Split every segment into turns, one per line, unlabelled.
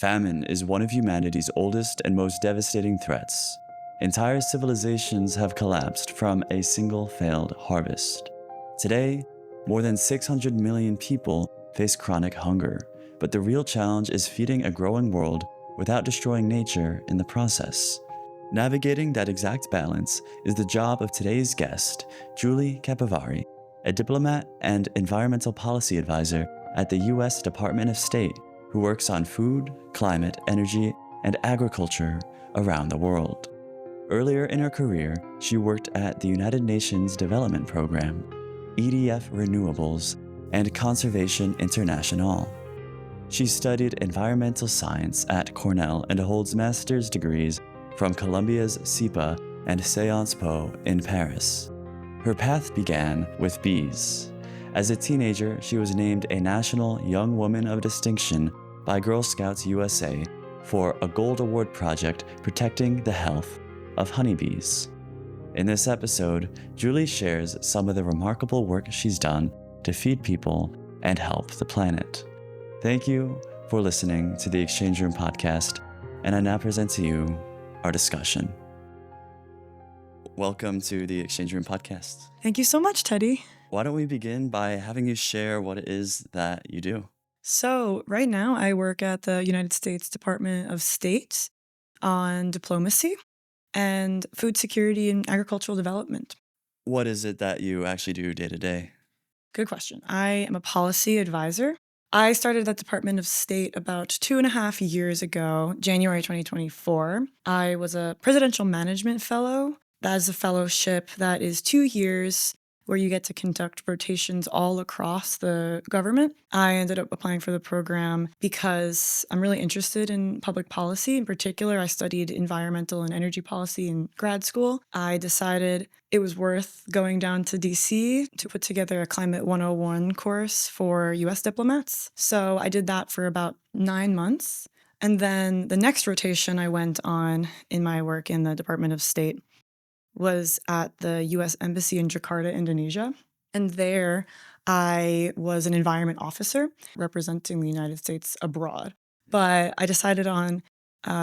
Famine is one of humanity's oldest and most devastating threats. Entire civilizations have collapsed from a single failed harvest. Today, more than 600 million people face chronic hunger, but the real challenge is feeding a growing world without destroying nature in the process. Navigating that exact balance is the job of today's guest, Julie Kapuvari, a diplomat and environmental policy advisor at the U.S. Department of State who works on food, climate, energy, and agriculture around the world. Earlier in her career, she worked at the United Nations Development Program, EDF Renewables, and Conservation International. She studied environmental science at Cornell and holds master's degrees from Columbia's SIPA and Sciences Po in Paris. Her path began with bees. As a teenager, she was named a National Young Woman of Distinction by Girl Scouts USA for a Gold Award project protecting the health of honeybees. In this episode, Julie shares some of the remarkable work she's done to feed people and help the planet. Thank you for listening to the Exchange Room podcast, and I now present to you our discussion. Welcome to the Exchange Room podcast.
Thank you so much, Teddy.
Why don't we begin by having you share what it is that you do?
So right now I work at the United States Department of State on diplomacy and food security and agricultural development.
What is it that you actually do day to day?
Good question. I am a policy advisor. I started at Department of State about 2.5 years ago, January 2024. I was a presidential management fellow. That is a fellowship that is 2 years where you get to conduct rotations all across the government. I ended up applying for the program because I'm really interested in public policy. In particular, I studied environmental and energy policy in grad school. I decided it was worth going down to DC to put together a Climate 101 course for US diplomats. So I did that for about 9 months. And then the next rotation I went on in my work in the Department of State was at the U.S. Embassy in Jakarta, Indonesia. And there I was an environment officer representing the United States abroad. But I decided on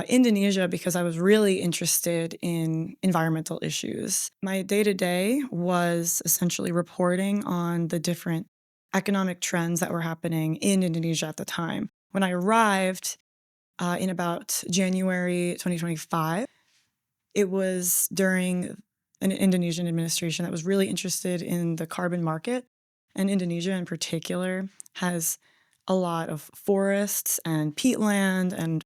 Indonesia because I was really interested in environmental issues. My day-to-day was essentially reporting on the different economic trends that were happening in Indonesia at the time. When I arrived in about January 2025, it was during an Indonesian administration that was really interested in the carbon market. And Indonesia in particular has a lot of forests and peatland and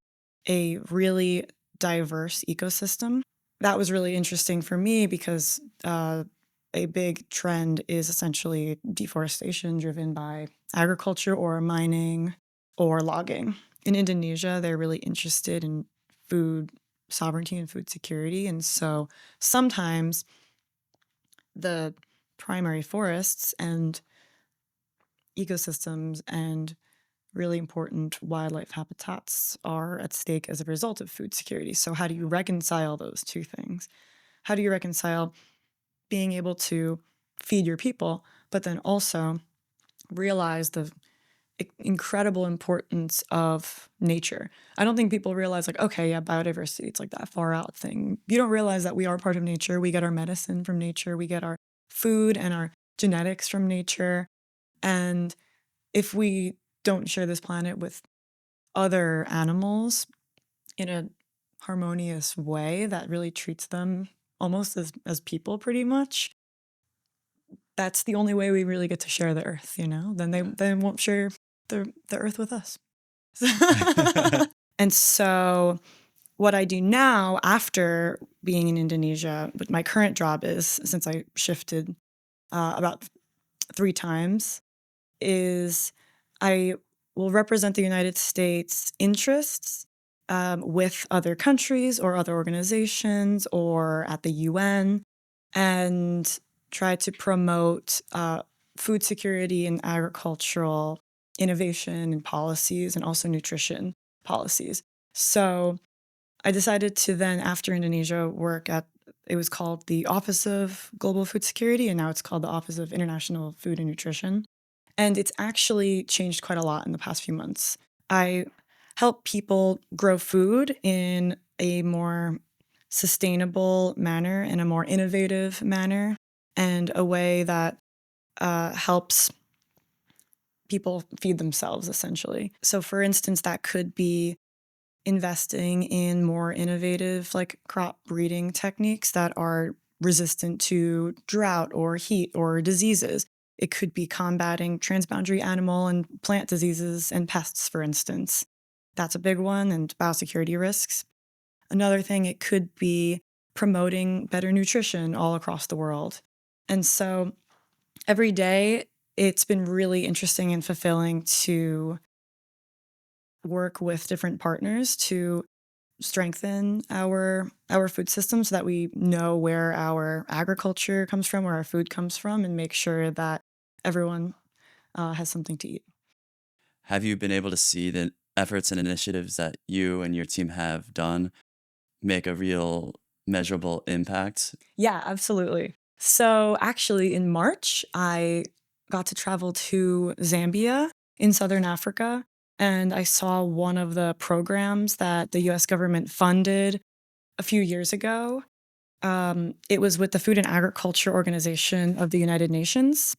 a really diverse ecosystem. That was really interesting for me because a big trend is essentially deforestation driven by agriculture or mining or logging. In Indonesia, they're really interested in food sovereignty and food security. And so sometimes the primary forests and ecosystems and really important wildlife habitats are at stake as a result of food security. So how do you reconcile those two things? How do you reconcile being able to feed your people, but then also realize the incredible importance of nature? I don't think people realize biodiversity, it's like that far out thing. You don't realize that we are part of nature. We get our medicine from nature. We get our food and our genetics from nature. And if we don't share this planet with other animals in a harmonious way that really treats them almost as people pretty much, that's the only way we really get to share the earth, Then they won't share the earth with us. And so what I do now after being in Indonesia, what my current job is, since I shifted about 3 times, is I will represent the United States interests with other countries or other organizations or at the UN and try to promote food security and agricultural innovation and policies and also nutrition policies. So I decided to then, after Indonesia, work at, it was called the Office of Global Food Security, and now it's called the Office of International Food and Nutrition. And it's actually changed quite a lot in the past few months. I help people grow food in a more sustainable manner, in a more innovative manner, and a way that helps people feed themselves, essentially. So, for instance, that could be investing in more innovative, like crop breeding techniques that are resistant to drought or heat or diseases. It could be combating transboundary animal and plant diseases and pests, for instance. That's a big one, and biosecurity risks. Another thing, it could be promoting better nutrition all across the world. And so every day, it's been really interesting and fulfilling to work with different partners to strengthen our food system so that we know where our agriculture comes from, where our food comes from, and make sure that everyone has something to eat.
Have you been able to see the efforts and initiatives that you and your team have done make a real measurable impact?
Yeah, absolutely. So actually, in March, I got to travel to Zambia in Southern Africa, and I saw one of the programs that the US government funded a few years ago. It was with the Food and Agriculture Organization of the United Nations,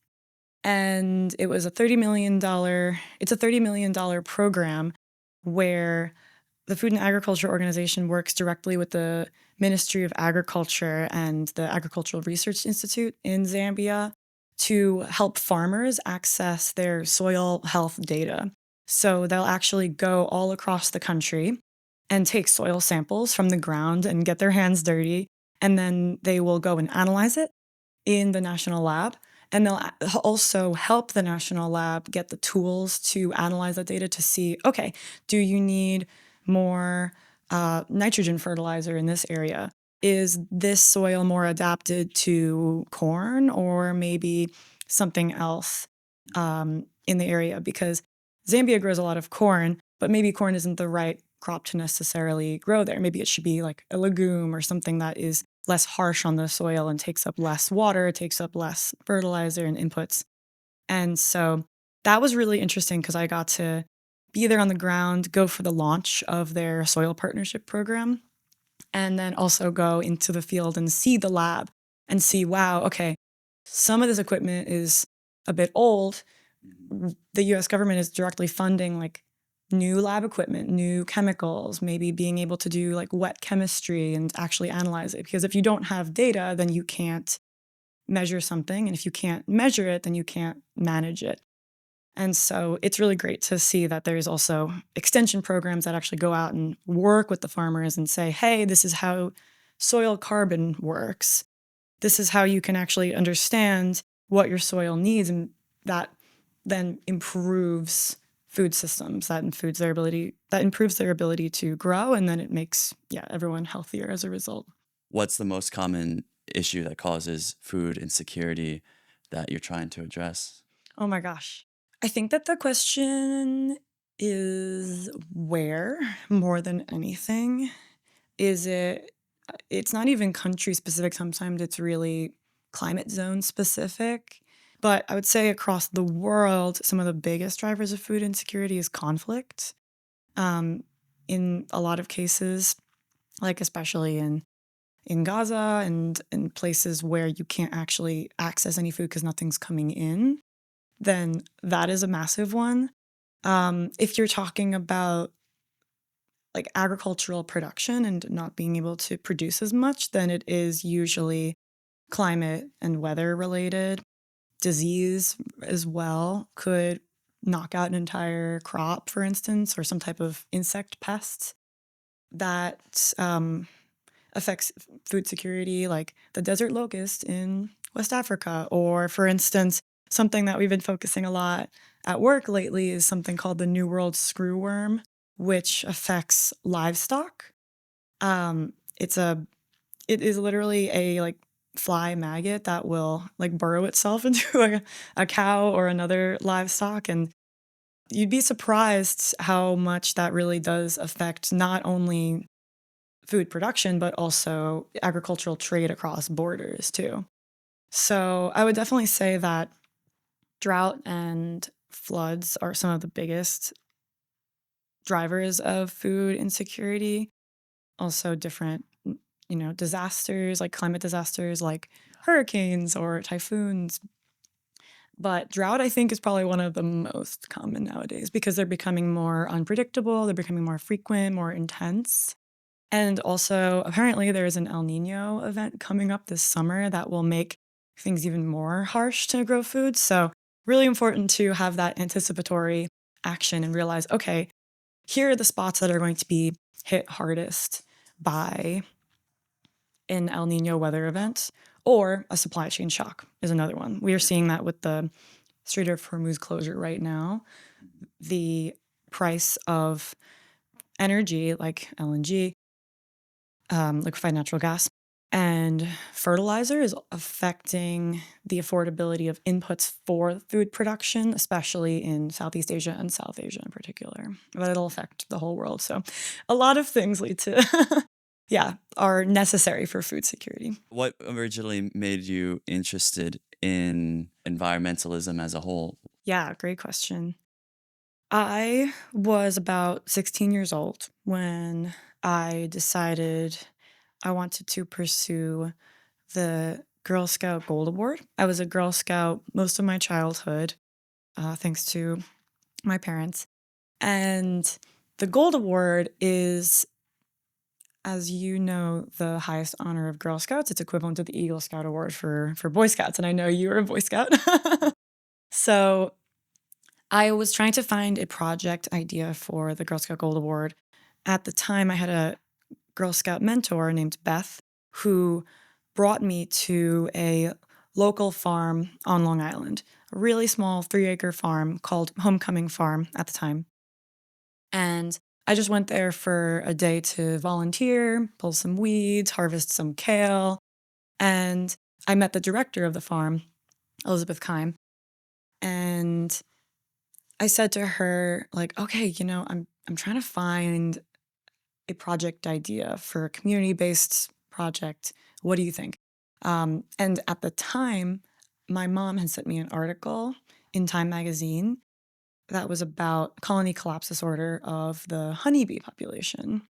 and it was a $30 million program where the Food and Agriculture Organization works directly with the Ministry of Agriculture and the Agricultural Research Institute in Zambia to help farmers access their soil health data. So they'll actually go all across the country and take soil samples from the ground and get their hands dirty, and then they will go and analyze it in the national lab. And they'll also help the national lab get the tools to analyze that data to see, okay, do you need more nitrogen fertilizer in this area? Is this soil more adapted to corn or maybe something else in the area? Because Zambia grows a lot of corn, but maybe corn isn't the right crop to necessarily grow there. Maybe it should be like a legume or something that is less harsh on the soil and takes up less water, takes up less fertilizer and inputs. And so that was really interesting because I got to be there on the ground, go for the launch of their soil partnership program, and then also go into the field and see the lab and see, wow, okay, some of this equipment is a bit old. The US government is directly funding like new lab equipment, new chemicals, maybe being able to do like wet chemistry and actually analyze it. Because if you don't have data, then you can't measure something. And if you can't measure it, then you can't manage it. And so it's really great to see that there's also extension programs that actually go out and work with the farmers and say, hey, this is how soil carbon works. This is how you can actually understand what your soil needs. And that then improves food systems, that improves their ability to grow. And then it makes, everyone healthier as a result.
What's the most common issue that causes food insecurity that you're trying to address?
Oh my gosh. I think that the question is where more than anything. It's not even country specific. Sometimes it's really climate zone specific. But I would say across the world, some of the biggest drivers of food insecurity is conflict. In a lot of cases, like especially in Gaza and in places where you can't actually access any food because nothing's coming in, then that is a massive one. If you're talking about like agricultural production and not being able to produce as much, then it is usually climate and weather related. Disease as well could knock out an entire crop, for instance, or some type of insect pests that affects food security, like the desert locust in West Africa. Or, for instance, something that we've been focusing a lot at work lately is something called the New World screwworm, which affects livestock. Um, it's a it is literally a like fly maggot that will like burrow itself into a cow or another livestock, and you'd be surprised how much that really does affect not only food production but also agricultural trade across borders too. So I would definitely say that drought and floods are some of the biggest drivers of food insecurity, also different, disasters like climate disasters like hurricanes or typhoons. But drought, I think, is probably one of the most common nowadays because they're becoming more unpredictable, they're becoming more frequent, more intense. And also, apparently, there is an El Nino event coming up this summer that will make things even more harsh to grow food. So, really important to have that anticipatory action and realize, okay, here are the spots that are going to be hit hardest by an El Nino weather event, or a supply chain shock is another one. We are seeing that with the Strait of Hormuz closure right now. The price of energy like LNG, liquefied natural gas, and fertilizer is affecting the affordability of inputs for food production, especially in Southeast Asia and South Asia in particular. But it'll affect the whole world. So a lot of things lead to, yeah, are necessary for food security.
What originally made you interested in environmentalism as a whole?
Yeah, great question. I was about 16 years old when I decided I wanted to pursue the Girl Scout Gold Award. I was a Girl Scout most of my childhood, thanks to my parents. And the Gold Award is, as you know, the highest honor of Girl Scouts. It's equivalent to the Eagle Scout Award for Boy Scouts. And I know you were a Boy Scout. So I was trying to find a project idea for the Girl Scout Gold Award. At the time, I had a Girl Scout mentor named Beth who brought me to a local farm on Long Island, a really small 3-acre farm called Homecoming Farm at the time. And I just went there for a day to volunteer, pull some weeds, harvest some kale. And I met the director of the farm, Elizabeth Kime. And I said to her, like, okay, I'm trying to find a project idea for a community-based project. What do you think? And at the time, my mom had sent me an article in Time magazine that was about colony collapse disorder of the honeybee population.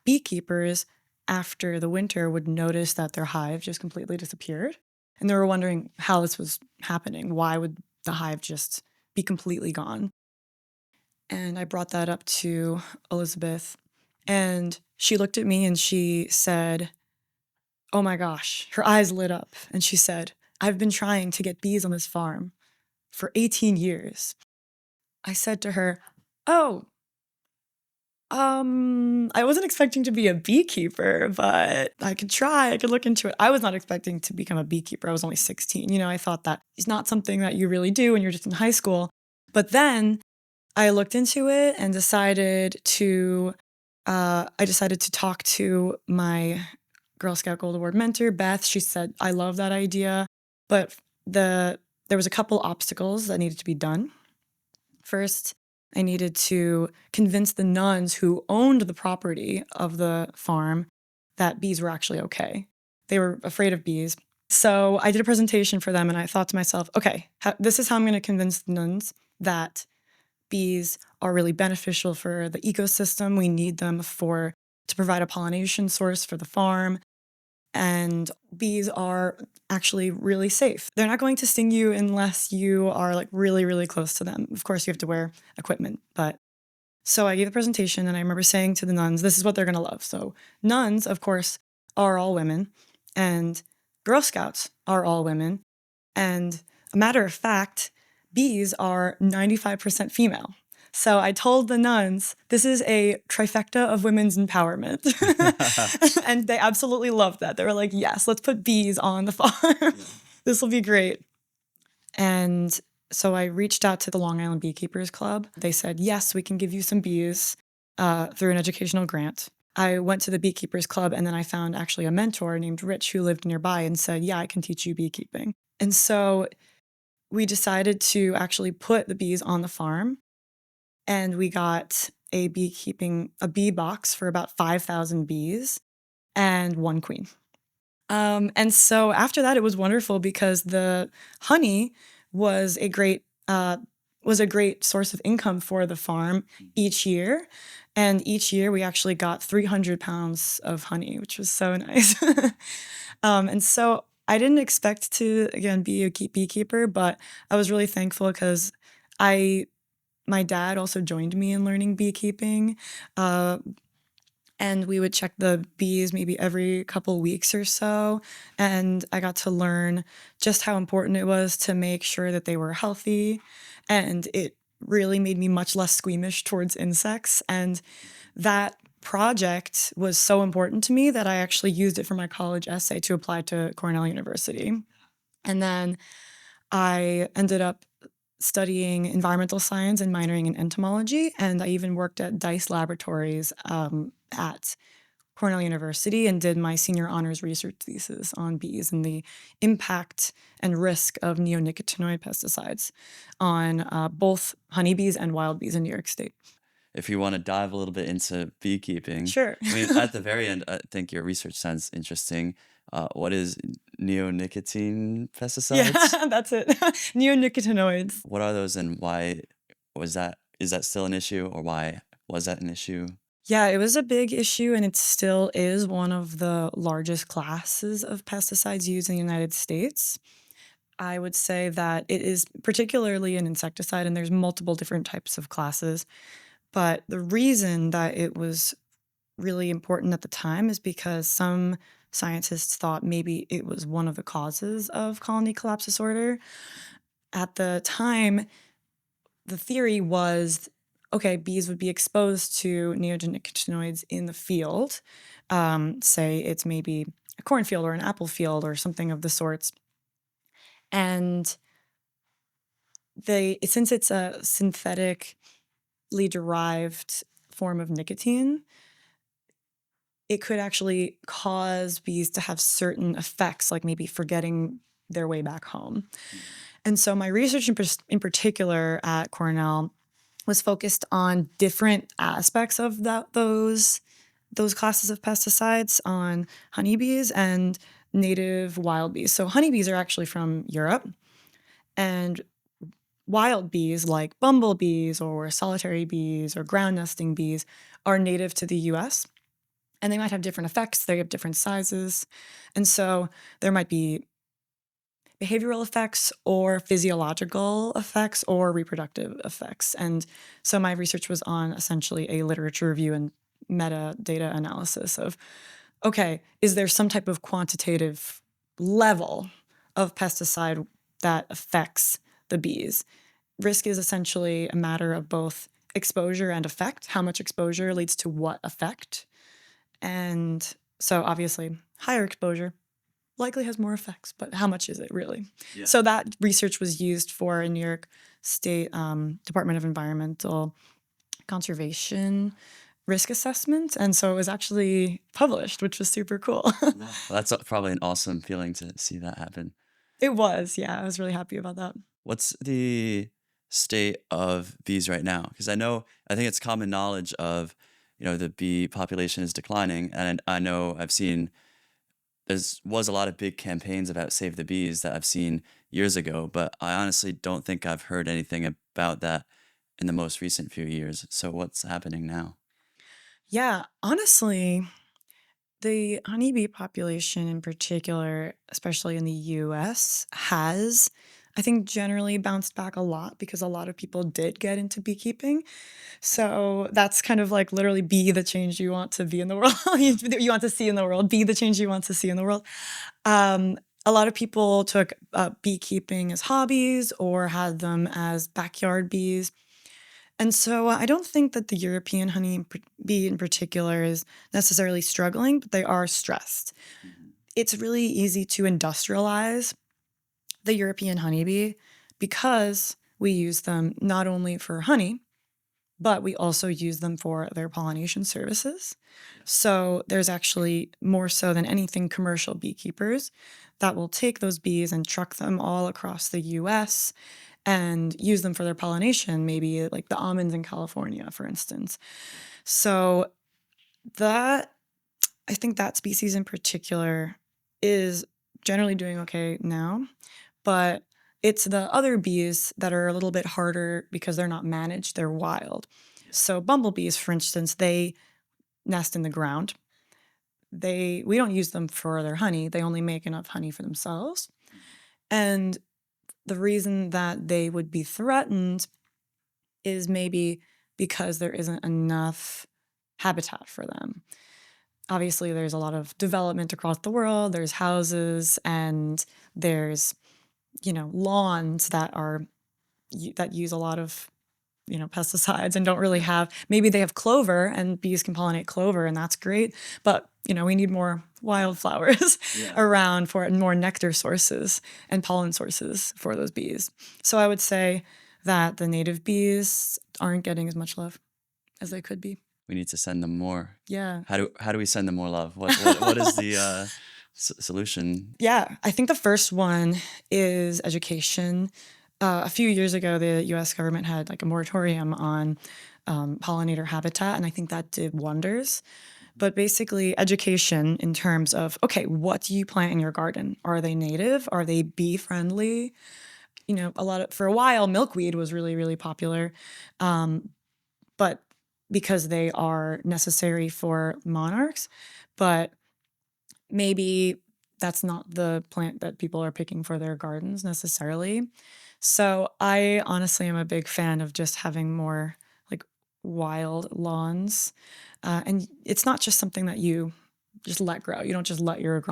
Beekeepers, after the winter, would notice that their hive just completely disappeared. And they were wondering how this was happening. Why would the hive just be completely gone? And I brought that up to Elizabeth, and she looked at me and she said, oh my gosh, her eyes lit up. And she said, I've been trying to get bees on this farm for 18 years. I said to her, oh, I wasn't expecting to be a beekeeper, but I could try. I could look into it. I was not expecting to become a beekeeper. I was only 16. I thought that it's not something that you really do when you're just in high school. But then I looked into it and decided to talk to my Girl Scout Gold Award mentor, Beth. She said, I love that idea, but there was a couple obstacles that needed to be done. First, I needed to convince the nuns who owned the property of the farm that bees were actually okay. They were afraid of bees. So I did a presentation for them and I thought to myself, okay, this is how I'm going to convince the nuns that bees are really beneficial for the ecosystem. We need them to provide a pollination source for the farm. And bees are actually really safe. They're not going to sting you unless you are like really, really close to them. Of course, you have to wear equipment. So I gave the presentation and I remember saying to the nuns, this is what they're going to love. So nuns, of course, are all women, and Girl Scouts are all women. And a matter of fact, bees are 95% female. So I told the nuns, this is a trifecta of women's empowerment. And they absolutely loved that. They were like, yes, let's put bees on the farm. Yeah. This will be great. And so I reached out to the Long Island Beekeepers Club. They said, yes, we can give you some bees through an educational grant. I went to the Beekeepers Club and then I found actually a mentor named Rich who lived nearby and said, yeah, I can teach you beekeeping. And so we decided to actually put the bees on the farm. And we got a bee box for about 5,000 bees and one queen. And so after that, it was wonderful because the honey was a great was a great source of income for the farm each year. And each year we actually got 300 pounds of honey, which was so nice. And so I didn't expect to, again, be a beekeeper, but I was really thankful because my dad also joined me in learning beekeeping. Uh, and we would check the bees maybe every couple weeks or so. And I got to learn just how important it was to make sure that they were healthy. And it really made me much less squeamish towards insects. And that project was so important to me that I actually used it for my college essay to apply to Cornell University. And then I ended up studying environmental science and minoring in entomology. And I even worked at Dice Laboratories at Cornell University and did my senior honors research thesis on bees and the impact and risk of neonicotinoid pesticides on both honeybees and wild bees in New York State.
If you want to dive a little bit into beekeeping,
Sure.
I mean, at the very end, I think your research sounds interesting. What is neonicotine
Yeah,
pesticides?
that's it. Neonicotinoids.
What are those, and why was that? Is that still an issue, or why was that an issue?
Yeah, it was a big issue, and it still is one of the largest classes of pesticides used in the United States. I would say that it is particularly an insecticide, and there's multiple different types of classes. But the reason that it was really important at the time is because some scientists thought maybe it was one of the causes of colony collapse disorder. At the time, the theory was okay, bees would be exposed to neonicotinoids in the field. Say it's maybe a cornfield or an apple field or something of the sorts. And since it's a synthetically derived form of nicotine, it could actually cause bees to have certain effects, like maybe forgetting their way back home. And so my research in particular at Cornell was focused on different aspects of those classes of pesticides on honeybees and native wild bees. So honeybees are actually from Europe, and wild bees like bumblebees or solitary bees or ground nesting bees are native to the US. And they might have different effects. They have different sizes. And so there might be behavioral effects or physiological effects or reproductive effects. And so my research was on essentially a literature review and metadata analysis of, okay, is there some type of quantitative level of pesticide that affects the bees? Risk is essentially a matter of both exposure and effect. How much exposure leads to what effect? And so obviously higher exposure likely has more effects, but how much is it really?
Yeah.
So that research was used for a New York State Department of Environmental Conservation risk assessment. And so it was actually published, which was super cool.
Well, that's probably an awesome feeling to see that happen.
It was, yeah. I was really happy about that.
What's the state of bees right now? Because I think it's common knowledge of, the bee population is declining, and I know I've seen was a lot of big campaigns about Save the Bees that I've seen years ago, but I honestly don't think I've heard anything about that in the most recent few years. So what's happening now?
Yeah, honestly, the honeybee population in particular, especially in the US, has, I think, generally bounced back a lot because a lot of people did get into beekeeping. So that's kind of like literally be the change you want to be in the world. You want to see in the world, be the change you want to see in the world. A lot of people took beekeeping as hobbies or had them as backyard bees. And so I don't think that the European bee in particular is necessarily struggling, but they are stressed. It's really easy to industrialize the European honeybee because we use them not only for honey, but we also use them for their pollination services. So there's actually more so than anything commercial beekeepers that will take those bees and truck them all across the US and use them for their pollination, maybe like the almonds in California, for instance. So I think that species in particular is generally doing okay now, but It's the other bees that are a little bit harder because they're not managed, they're wild. So bumblebees, for instance, they nest in the ground. We don't use them for their honey. They only make enough honey for themselves. And the reason that they would be threatened is maybe because there isn't enough habitat for them. Obviously, there's a lot of development across the world. There's houses and there's, lawns that use a lot of, pesticides and don't really have, maybe they have clover and bees can pollinate clover and that's great. But, we need more wildflowers around for it and more nectar sources and pollen sources for those bees. So I would say that the native bees aren't getting as much love as they could be.
We need to send them more.
Yeah.
How do we send them more love? What is the solution?
Yeah, I think the first one is education. A few years ago, the U.S. government had like a moratorium on pollinator habitat, and I think that did wonders. But basically, education in terms of, okay, what do you plant in your garden? Are they native? Are they bee friendly? For a while, milkweed was really, really popular. But because they are necessary for monarchs, but maybe that's not the plant that people are picking for their gardens necessarily. So I honestly am a big fan of just having more like wild lawns. And it's not just something that you just let grow. You don't just let your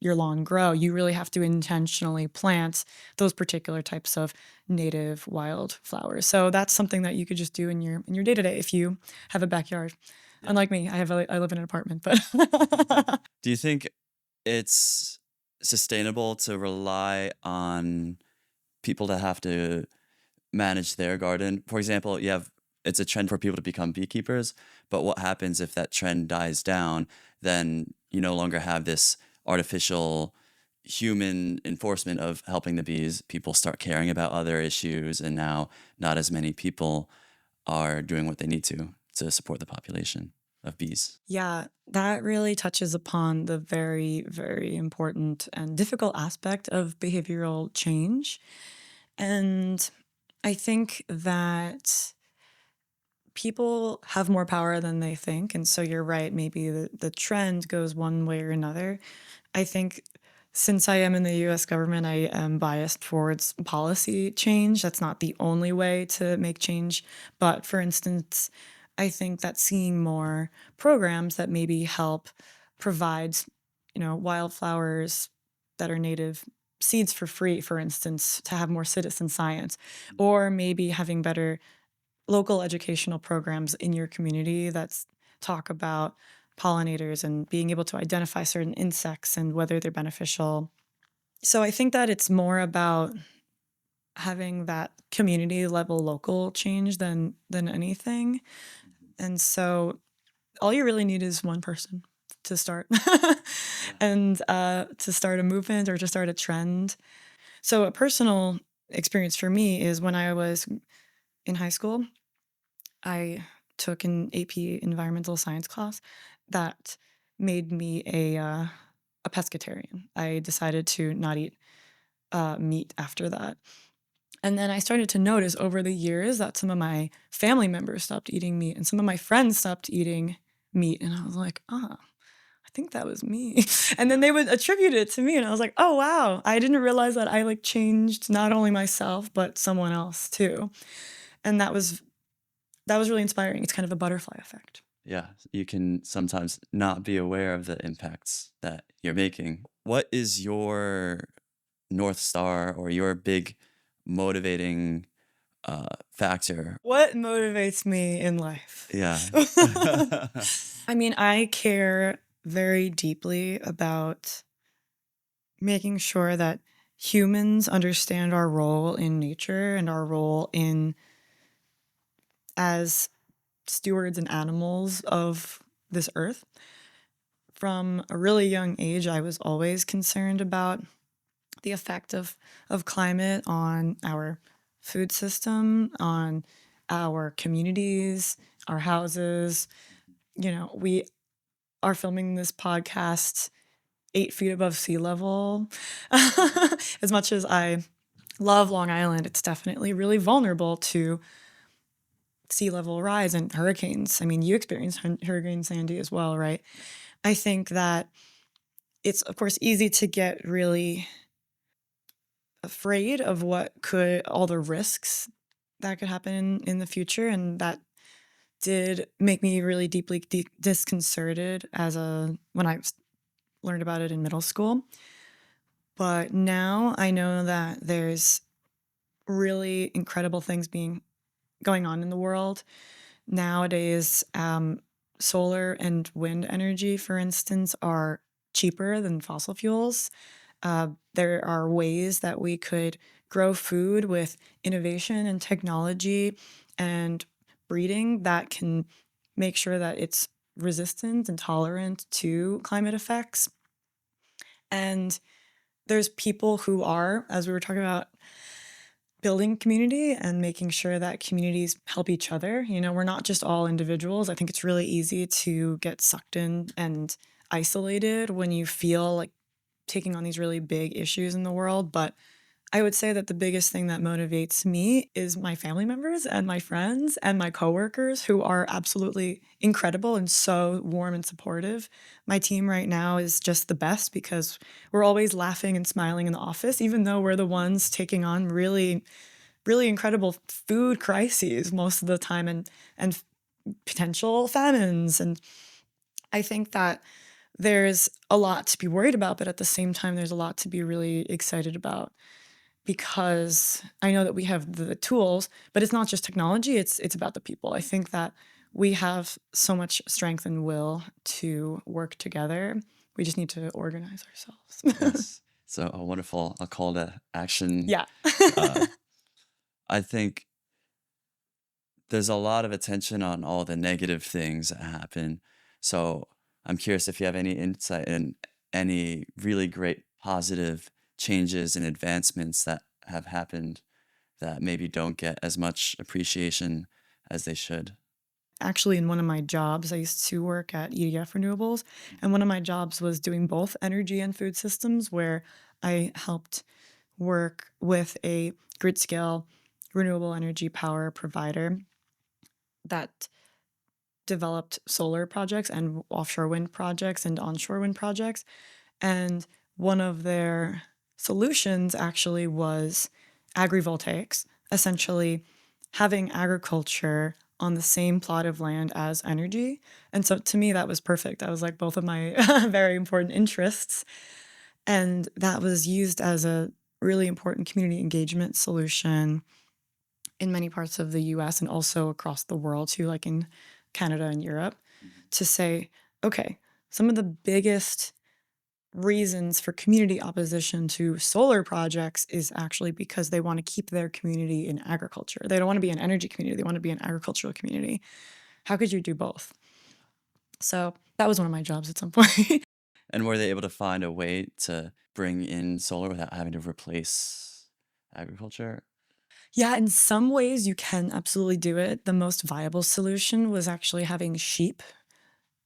lawn grow. You really have to intentionally plant those particular types of native wild flowers. So that's something that you could just do in your day-to-day if you have a backyard. Yeah. Unlike me, I live in an apartment, but
Do you think it's sustainable to rely on people that have to manage their garden? For example, it's a trend for people to become beekeepers, but what happens if that trend dies down? Then you no longer have this artificial human enforcement of helping the bees. People start caring about other issues, and now not as many people are doing what they need to support the population of bees.
Yeah, that really touches upon the very, very important and difficult aspect of behavioral change. And I think that people have more power than they think. And so you're right, maybe the trend goes one way or another. I think since I am in the US government, I am biased towards policy change. That's not the only way to make change. But for instance, I think that seeing more programs that maybe help provide, wildflowers that are native seeds for free, for instance, to have more citizen science, or maybe having better local educational programs in your community that talk about pollinators and being able to identify certain insects and whether they're beneficial. So I think that it's more about having that community level local change than anything. And so all you really need is one person to start and to start a movement or to start a trend. So a personal experience for me is when I was in high school, I took an AP environmental science class that made me a pescatarian. I decided to not eat meat after that. And then I started to notice over the years that some of my family members stopped eating meat and some of my friends stopped eating meat. And I was like, I think that was me. And then they would attribute it to me. And I was like, oh, wow. I didn't realize that I changed not only myself, but someone else too. And that was really inspiring. It's kind of a butterfly effect.
Yeah, you can sometimes not be aware of the impacts that you're making. What is your North Star or your big motivating factor?
What motivates me in life?
Yeah.
I mean, I care very deeply about making sure that humans understand our role in nature and our role as stewards and animals of this earth. From a really young age, I was always concerned about the effect of climate on our food system, on our communities, our houses. We are filming this podcast 8 feet above sea level. As much as I love Long Island. It's definitely really vulnerable to sea level rise and hurricanes. I mean, you experienced Hurricane Sandy as well, right? I think that it's, of course, easy to get really afraid of all the risks that could happen in the future. And that did make me really deeply disconcerted when I learned about it in middle school. But now I know that there's really incredible things going on in the world. Nowadays, solar and wind energy, for instance, are cheaper than fossil fuels. There are ways that we could grow food with innovation and technology and breeding that can make sure that it's resistant and tolerant to climate effects. And there's people who are, as we were talking about, building community and making sure that communities help each other. We're not just all individuals. I think it's really easy to get sucked in and isolated when you feel like taking on these really big issues in the world. But I would say that the biggest thing that motivates me is my family members and my friends and my coworkers who are absolutely incredible and so warm and supportive. My team right now is just the best because we're always laughing and smiling in the office, even though we're the ones taking on really, really incredible food crises most of the time and potential famines. And I think that there's a lot to be worried about, but at the same time, there's a lot to be really excited about because I know that we have the tools, but it's not just technology, it's about the people. I think that we have so much strength and will to work together. We just need to organize ourselves.
Yes. So a wonderful call to action.
Yeah.
I think there's a lot of attention on all the negative things that happen. So I'm curious if you have any insight in any really great positive changes and advancements that have happened that maybe don't get as much appreciation as they should.
Actually, in one of my jobs, I used to work at EDF Renewables, and one of my jobs was doing both energy and food systems, where I helped work with a grid scale renewable energy power provider that developed solar projects and offshore wind projects and onshore wind projects. And one of their solutions actually was agrivoltaics, essentially having agriculture on the same plot of land as energy. And so to me, that was perfect. That was like both of my very important interests. And that was used as a really important community engagement solution in many parts of the US and also across the world too, like in Canada and Europe, to say, okay, some of the biggest reasons for community opposition to solar projects is actually because they want to keep their community in agriculture. They don't want to be an energy community, they want to be an agricultural community. How could you do both? So that was one of my jobs at some point.
And were they able to find a way to bring in solar without having to replace agriculture?
Yeah, in some ways you can absolutely do it. The most viable solution was actually having sheep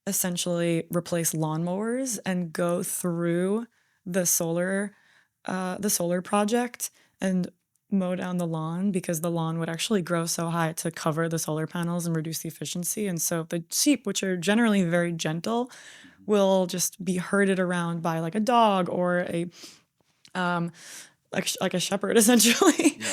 essentially replace lawnmowers and go through the solar project and mow down the lawn because the lawn would actually grow so high to cover the solar panels and reduce the efficiency. And so the sheep, which are generally very gentle, will just be herded around by like a dog or a like a shepherd essentially.
Yeah.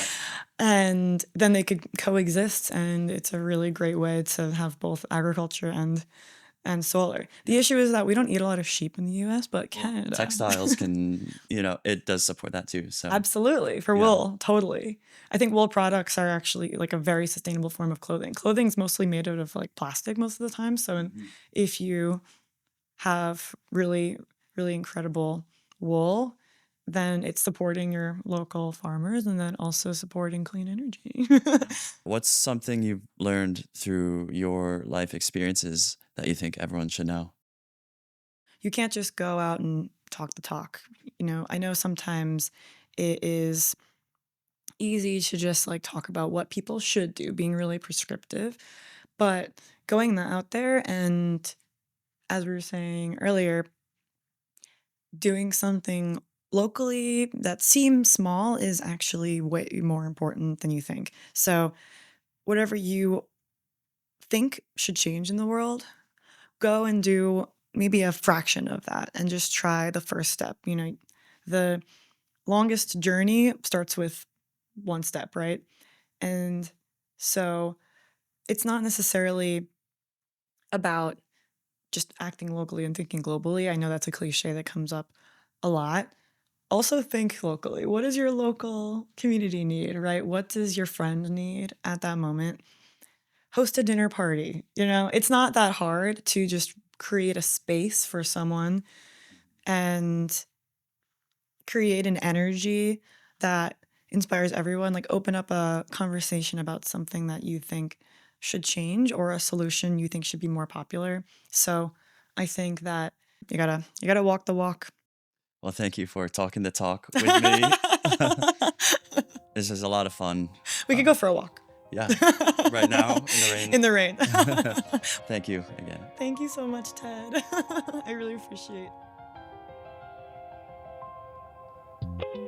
And then they could coexist, and it's a really great way to have both agriculture and solar. The issue is that we don't eat a lot of sheep in the US, but
Well,
Canada.
textiles can, it does support that too. So
Absolutely. For
yeah.
wool, totally. I think wool products are actually like a very sustainable form of clothing. Clothing's mostly made out of like plastic most of the time. So if you have really, really incredible wool, then it's supporting your local farmers and then also supporting clean energy.
What's something you've learned through your life experiences that you think everyone should know?
You can't just go out and talk the talk. I know sometimes it is easy to just like talk about what people should do, being really prescriptive, but going out there and, as we were saying earlier, doing something locally that seems small is actually way more important than you think. So, whatever you think should change in the world, go and do maybe a fraction of that and just try the first step. The longest journey starts with one step, right? And so it's not necessarily about just acting locally and thinking globally. I know that's a cliche that comes up a lot. Also, think locally. What does your local community need, right? What does your friend need at that moment? Host a dinner party. It's not that hard to just create a space for someone and create an energy that inspires everyone. Like, open up a conversation about something that you think should change or a solution you think should be more popular. So I think that you gotta walk the walk.
Well, thank you for talking the talk with me. This is a lot of fun.
We could go for a walk.
Yeah, right now in the rain.
In the rain.
Thank you again.
Thank you so much, Ted. I really appreciate it.